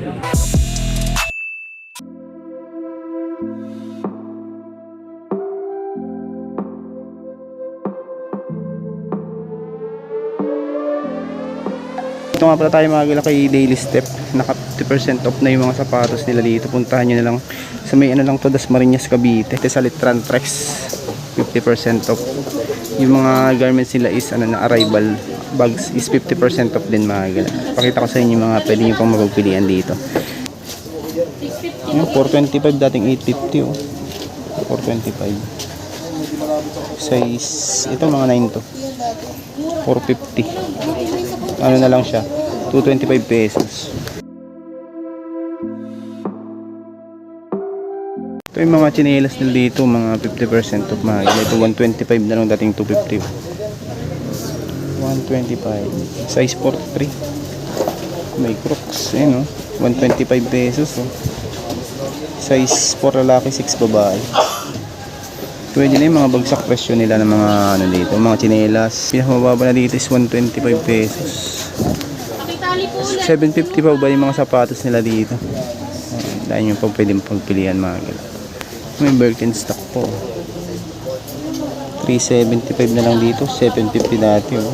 Ito nga pala tayo mga gila kay Daily Step. Naka 50% off na yung mga sapatos nila dito. Puntahan nyo na lang sa may ano lang to, Dasmariñas, Cavite. Sa Litran Trex, 50% off. Yung mga garments nila is ano na arrival bags is 50% off din mga gila. Pakita ko sa inyo mga pwede nyo pang mapagpilian dito. Yung 425 dating 850 oh. 425. Size ito mga 9 to. 450. Ano na lang siya, 225 pesos. Ito yung mga chinelas nila dito, mga 50% off mga gila. Ito 125 na lang, dating 250. 125 size 43. May Crocs, ayun, 125 pesos oh. Size 4 lalaki, 6 babae. Pwede na yung mga bagsak presyo nila ng mga ano dito, mga chinelas. Pinakamababa na dito is 125 pesos. 750 pa ba yung mga sapatos nila dito. Dahil yung pag pwedeng pagpilian mga gila. May Birkenstock po. 375 na lang dito, 750 dati oh.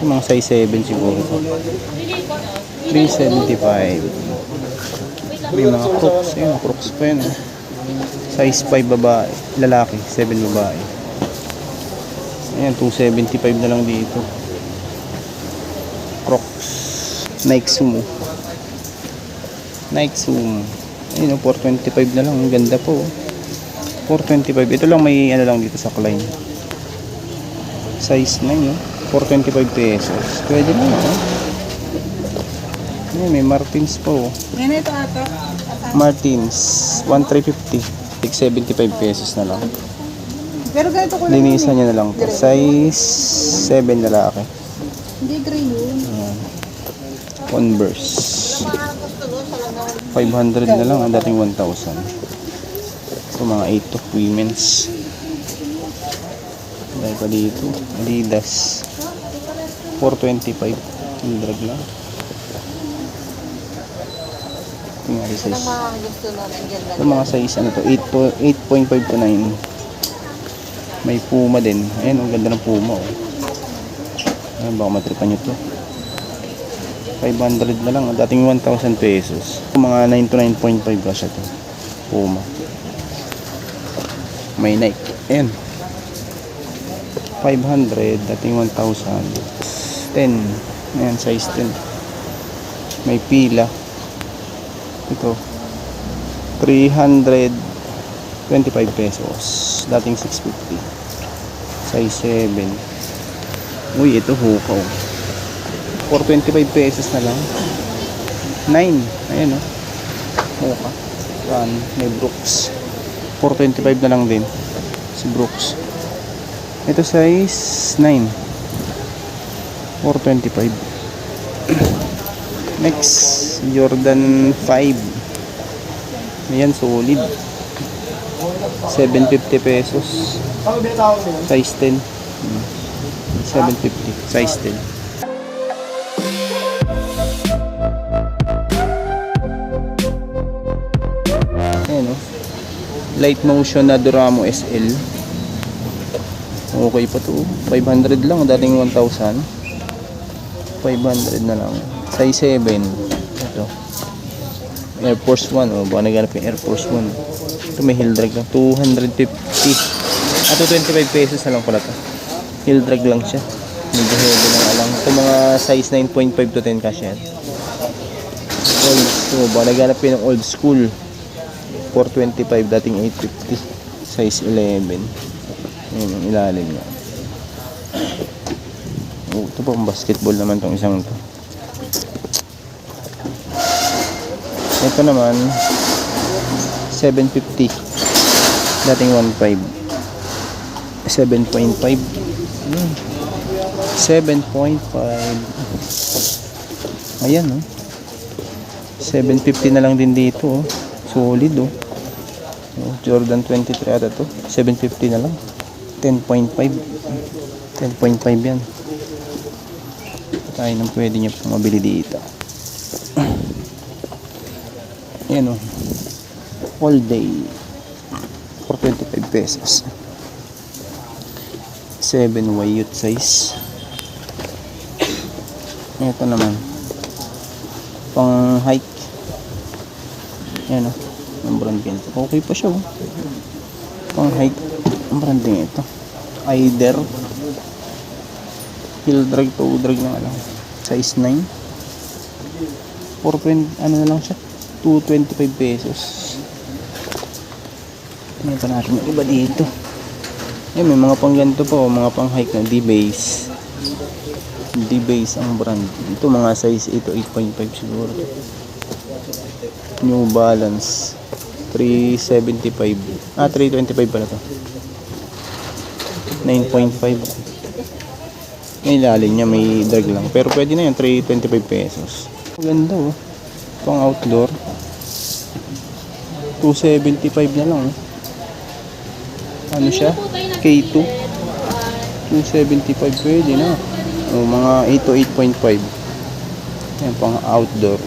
Yung mga size 7 siguro. 375. May mga Crocs, ayun, Crocs pa yun oh. Size 5 babae, lalaki, 7 babae. Ayan, 275 na lang dito. Crocs, Nike Zoom. Nike Zoom. Ayun, 425 na lang, ang ganda po. 425, ito lang may ano lang dito sa Klein. Size 9, 425 pesos. Pwede na oh. Ayan, may Martins po. Ngayon ito ato. Martins, 1,350. 75 pesos na lang. Pero ganito ko lang. Linisan nyo na lang po. Size 7 lalaki. Hindi gray yun. Ayan. Converse. 500 na lang. Ang dating 1,000. Ito mga 8 to women's. Dahil pa dito. Adidas. 425. Yung drag lang. Yung mga size. Yung mga size ano to, 8.5 to 9. May Puma din. Ayan, ang ganda ng Puma oh. Ayan, baka matripan nyo to. 500 na lang, dating 1,000 pesos. Mga 9 to 9.5 ba siya to. Puma. May Nike. Ayan. 500, dating 1,000. 10. Ayan, size 10. May pila. Ito 325 pesos, dating 650. Size 7. Uy, ito Hoka 425 pesos na lang. 9. Ayan o, Hoka Run. May Brooks, 425 na lang din si Brooks. Ito size 9, 425. Next, Jordan 5. Ayan, solid. 750 pesos. Size 10. 750. Size 10. Ayan o. Light Motion na Duramo SL. Okay pa to. 500 lang. Dating 1,000. 500 na lang. Size 7. Ito. Air Force 1. O, baka naganap yung Air Force 1. Ito may heel drag lang. 250. Ato 25 pesos na lang pala to. Heel drag lang siya. Medyo heavy lang lang. Ito mga size 9.5 to 10 cash yan. Old school. Baka naganap yung old school. 425. Dating 850. Size 11. Ayan yung ilalim niya. Oh, ito po basketball naman tong isang to. Ito naman 750, dating 1.5. 7.5. 7.5. Ayan oh. 750 na lang din dito oh. Solid oh. Jordan 23 ata to. 750 na lang. 10.5. 10.5 yan. Tayo nang pwede nyo mabili dito. Yan o. All day. For 25 pesos. 7Y youth size. Ito naman. Pang hike. Yan o. Ang branding ito. Okay pa siya o. Pang hike. Ang branding ito. Eider. Heel drag to drag na lang. Size 9. 4.0 ano na lang siya. 225 pesos. Tingnan pa natin yung iba dito. Yan, may mga pang ganito po, mga pang hike na D-base. D-base ang brand. Ito mga size ito 8.5 siguro. New Balance 375. 325 pala to. 9.5. May ilalim niya, may drag lang. Pero pwede na yan, 325 pesos. Maganda oh. Pang outdoor. 275 na lang oh. Ano siya? K2. 275 pwede na. O mga 8 to 8.5. Yan pang outdoor.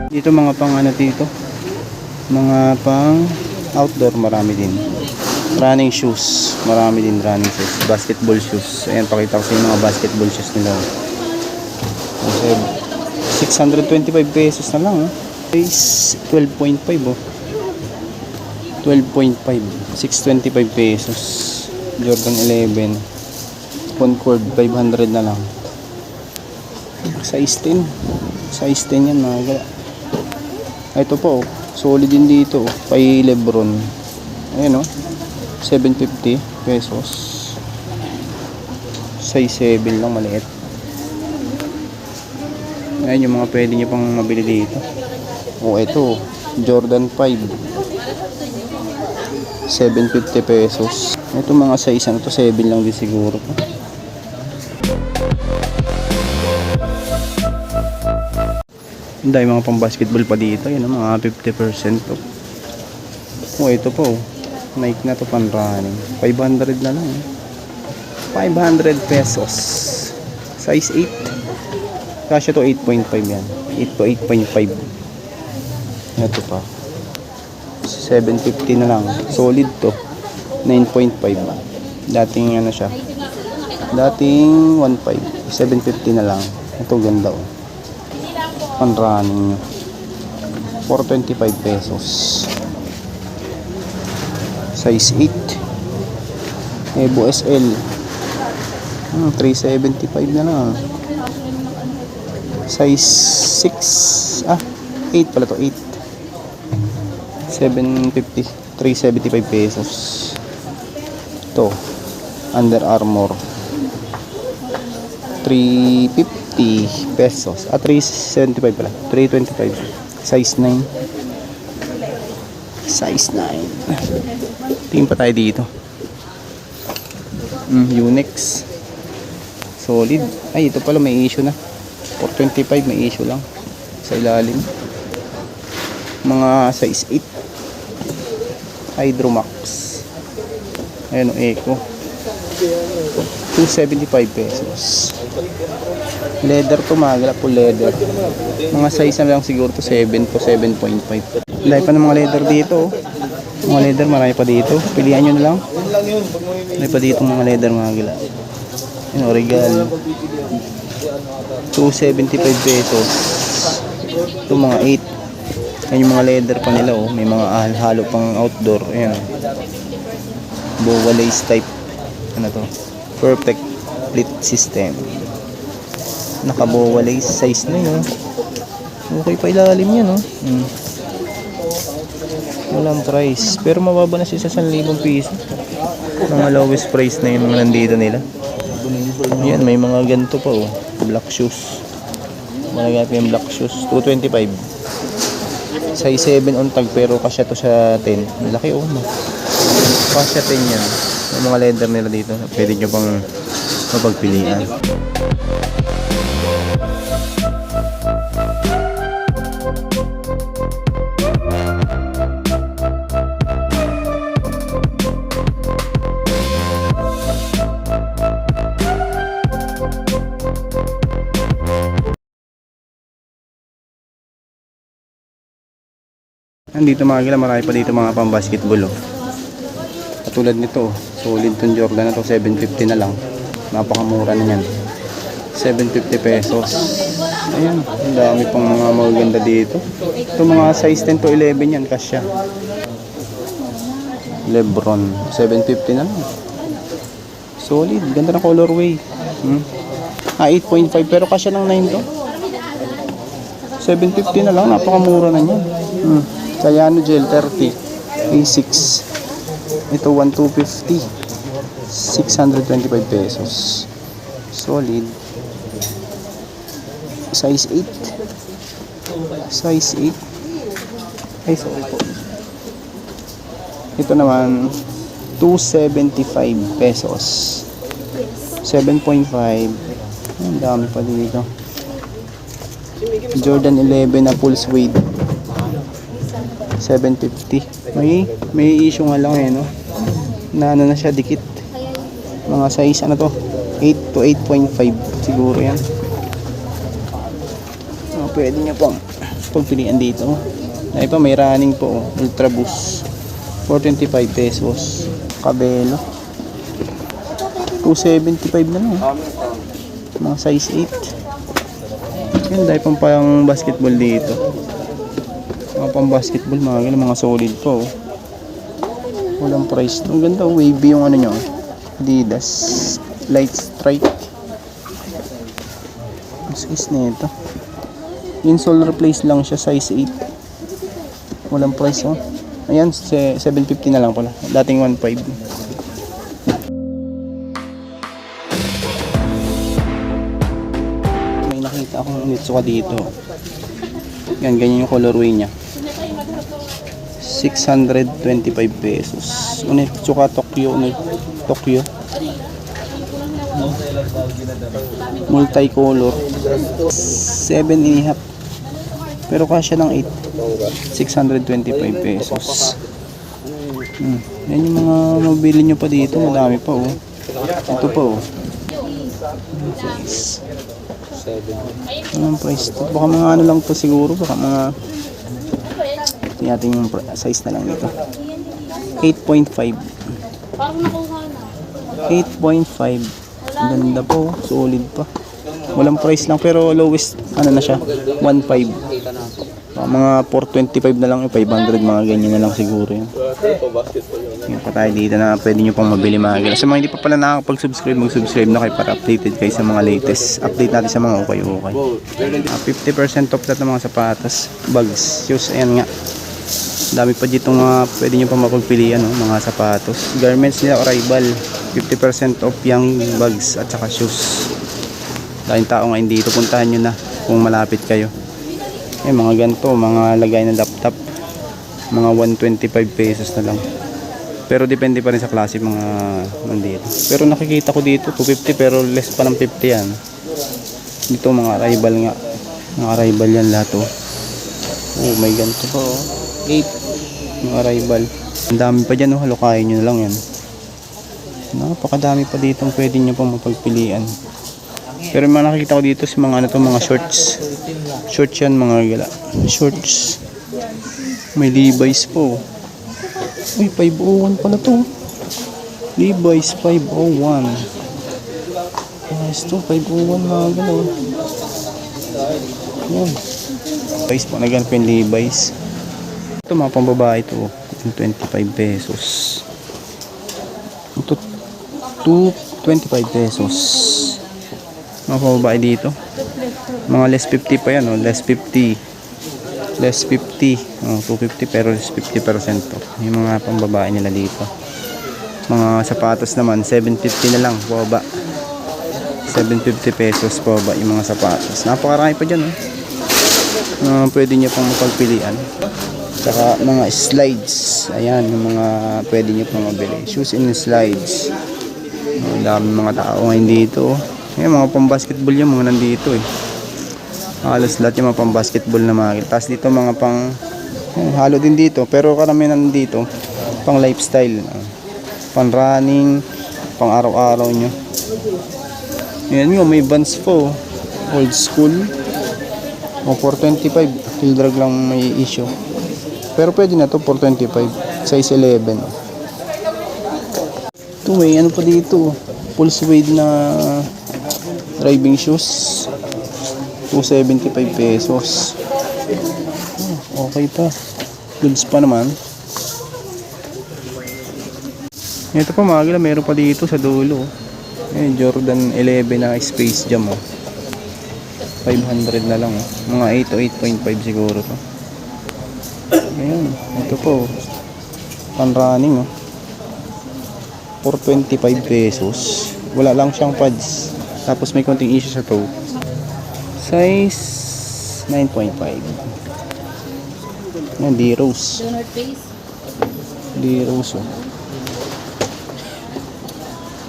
Dito mga pang ano dito. Mga pang outdoor marami din. Running shoes, marami din running shoes, basketball shoes. Ayan, pakita ko sa inyo mga basketball shoes nila. Okay, 625 pesos na lang. Size 12.5 oh. 12.5, 625 pesos. Jordan 11. Concord 500 na lang. Size 10. Size 10 yan mga gala. Ito po, solid din dito. Kay Lebron. Ayan oh. 750 pesos. Size 7 lang, maliit. Ayan yung mga pwede nyo pang mabili dito. O ito, Jordan 5. 750 pesos. Ito mga size ano to, 7 lang din siguro. Hindi, mga pang basketball pa dito. Yan mga 50% to. O ito po. Nike na to pan running. 500 na lang. 500 pesos. Size 8. Kasya to 8.5 yan. 8 to 8.5. Ito pa. 750 na lang. Solid to. 9.5. Dating ano siya. Dating 1.5. 750 na lang. Ito ganda oh. Pan running nyo. 425 pesos. Size 8. Evo SL. 375 na lang. Size 6. 8 pala to. 8. 750. 375 pesos. Ito. Under Armour. 350 pesos. 375 pala. 325. Size 9. Size 9. Tingin pa tayo dito. Unex. Solid. Ay, ito pala may issue na. 425 may issue lang. Sa ilalim. Mga size 8. Hydromax. Ayan o, Eco. 275 pesos. Leather to, magala po leather. Mga size na lang siguro to 7 to 7.5. Dahil pa ng mga leather dito. Mga leather marami pa dito. Pilihan nyo na lang. Marami pa dito mga leather mga gila. Yan o, regal. 275 pesos. Ito mga 8. Yan yung mga leather pa nila oh. May mga halo pang outdoor. Ayan. Boa lace type. Ano to? Perfect pleat system. Nakaboa lace size na yun. Okay pa ilalim yan oh. Walang price. Pero mababa na siya sa 1,000 piso. Mga lowest price na yung mga nandito nila. Yan, may mga ganito pa oh. Black shoes. Malagay pa yung black shoes. 225. Size 7 on tag pero kasya to sa 10. Malaki oh. Kasya 10 yan. Yung mga leather nila dito. Pwede nyo pang mapagpilian. Nandito mga gila, marami pa dito mga pang basketball oh. Katulad nito oh. Solid tong Jordan na to, 750 na lang. Napakamura na yan. 750 pesos. Ayan, ang dami pang mga magaganda dito. Ito mga size 10 to 11 yan, kasya. Lebron, 750 na lang. Solid, ganda ng colorway. 8.5 pero kasya lang 9 to. 750 na lang, napakamura na yan. Sayano gel 30, A6. Ito 1250. 625 pesos. Solid. Size 8. Size 8. Ay, sorry po. Ito naman 275 pesos. 7.5. Ang dami pa dito. Jordan 11 na full suede. 750. May issue nga lang eh, no? Na ano na siya, dikit. Mga size ano to? 8 to 8.5 siguro yan. Pwede nyo pang pagpilian dito. Ay pa, may running po, Ultra Boost. 425 pesos. Cabello. 275 na lang. Mga size 8. Yan, dahil pang basketball dito. Mga pang basketball, mga solid po. Walang price. Ang ganda, wavy yung ano nyo. Adidas. Light Strike. Ang size na ito. Insole replace lang siya, size 8. Walang price oh. Ayan, 750 na lang pala. Dating 1.5. May nakita akong Onitsuka dito. Yan, ganyan yung colorway niya. 625 pesos. Onitsuka Tokyo. Multicolor. 7.5. Pero kasya ng 8. 625 pesos. Yan yung mga mabili nyo pa dito. Madami pa oh. Ito pa oh. Anong price to? Baka mga ano lang to siguro. Baka mga tingnan natin yung size na lang nito. 8.5. 8.5. Ganda po, solid pa. Walang price lang pero lowest ano na siya, 1.5. Mga 425 na lang, 500 mga ganyan na lang siguro yun. Yung pa tayo dito na pwede nyo pang mabili mga gila. Sa mga hindi pa pala nakakapag-subscribe, mag-subscribe na kayo para updated kayo sa mga latest update natin sa mga ukay-ukay. 50% off lahat ng mga sapatos, bags, shoes, ayan nga. Dami pa dito mga pwede nyo pang mapagpilian no? Mga sapatos. Garments nila Arrival, 50% off yung bags at saka shoes. Dahil tao ngayon dito, puntahan nyo na kung malapit kayo. Mga ganito, mga lagay na laptop, mga 125 pesos na lang. Pero depende pa rin sa klase mga nandito. Pero nakikita ko dito 250 pero less pa ng 50 yan. Dito mga Arrival nga. Mga Arrival yan lahat oh. Oh, may ganito pa oh. 8 yung Arrival. Ang dami pa dyan oh, halukayin nyo na lang yan. Napakadami pa dito pwede nyo pang mapagpilian. Pero yung mga nakikita ko dito sa mga ano to, mga shorts. Shorts yan mga gala. Shorts. May Levi's po. Uy, 501 pala to. Levi's 501. Nice to, 501 mga gala. Yan. Levi's po, naganap yung Levi's. Ito mga pambabae to. 25 pesos. Ito 225 pesos. Mga pambabae dito. Mga less 50 pa yan, oh. Less 50. Less 50. Oh, 250 pero less 50% to. Yung mga pambabae nila dito. Mga sapatos naman, 750 na lang. Pababa. 750 pesos pababa yung mga sapatos. Napakarami pa dyan, oh. Pwede nyo pang mapagpilian. Saka mga slides. Ayan, yung mga pwede nyo pang mabili. Shoes and slides. Ang dami mga tao ngayon dito, oh. Yung mga pang-basketball yung mga nandito eh. Halos lahat yung mga pang-basketball na mga. Tapos dito mga pang halo din dito. Pero karamihan nandito pang lifestyle. Pang running. Pang araw-araw nyo. Yan yung may Vans po. Old school. O 425. Field drag lang may issue. Pero pwede na to, 425. Size 11. Oh. Ito may ano pa dito. Full suede na driving shoes. 275 pesos. Oh, okay pa. Goods pa naman. Ito pa mga gila, meron pa dito sa dulo. Ayan, Jordan 11 na Space Jam. Oh. 500 na lang. Oh. Mga 8 o 8.5 siguro to. Ayan, ito po. Pan-running. Oh. 425 pesos. Wala lang siyang pads. Tapos may konting issue sa toe. Size 9.5. Yan, D-Rose. Donor face. D-Rose. Oh.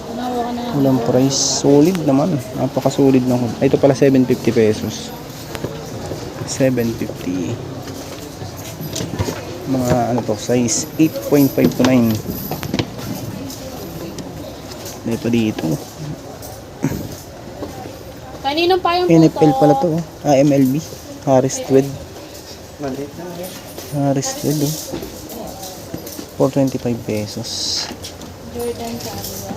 Tumawa ka na. Walang price. Solid naman. Napaka-solid na. Ito pala 750 pesos. 750. Mga ano to, size 8.5 to 9. May pa dito. Kaninong pa yung NFL pala to. Oh. MLB. Harris Tweed. Harris Tweed. Oh. 425 pesos. Jordan sa ano ba?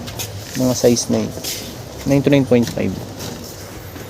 Mga size 9. 9 to 9.5.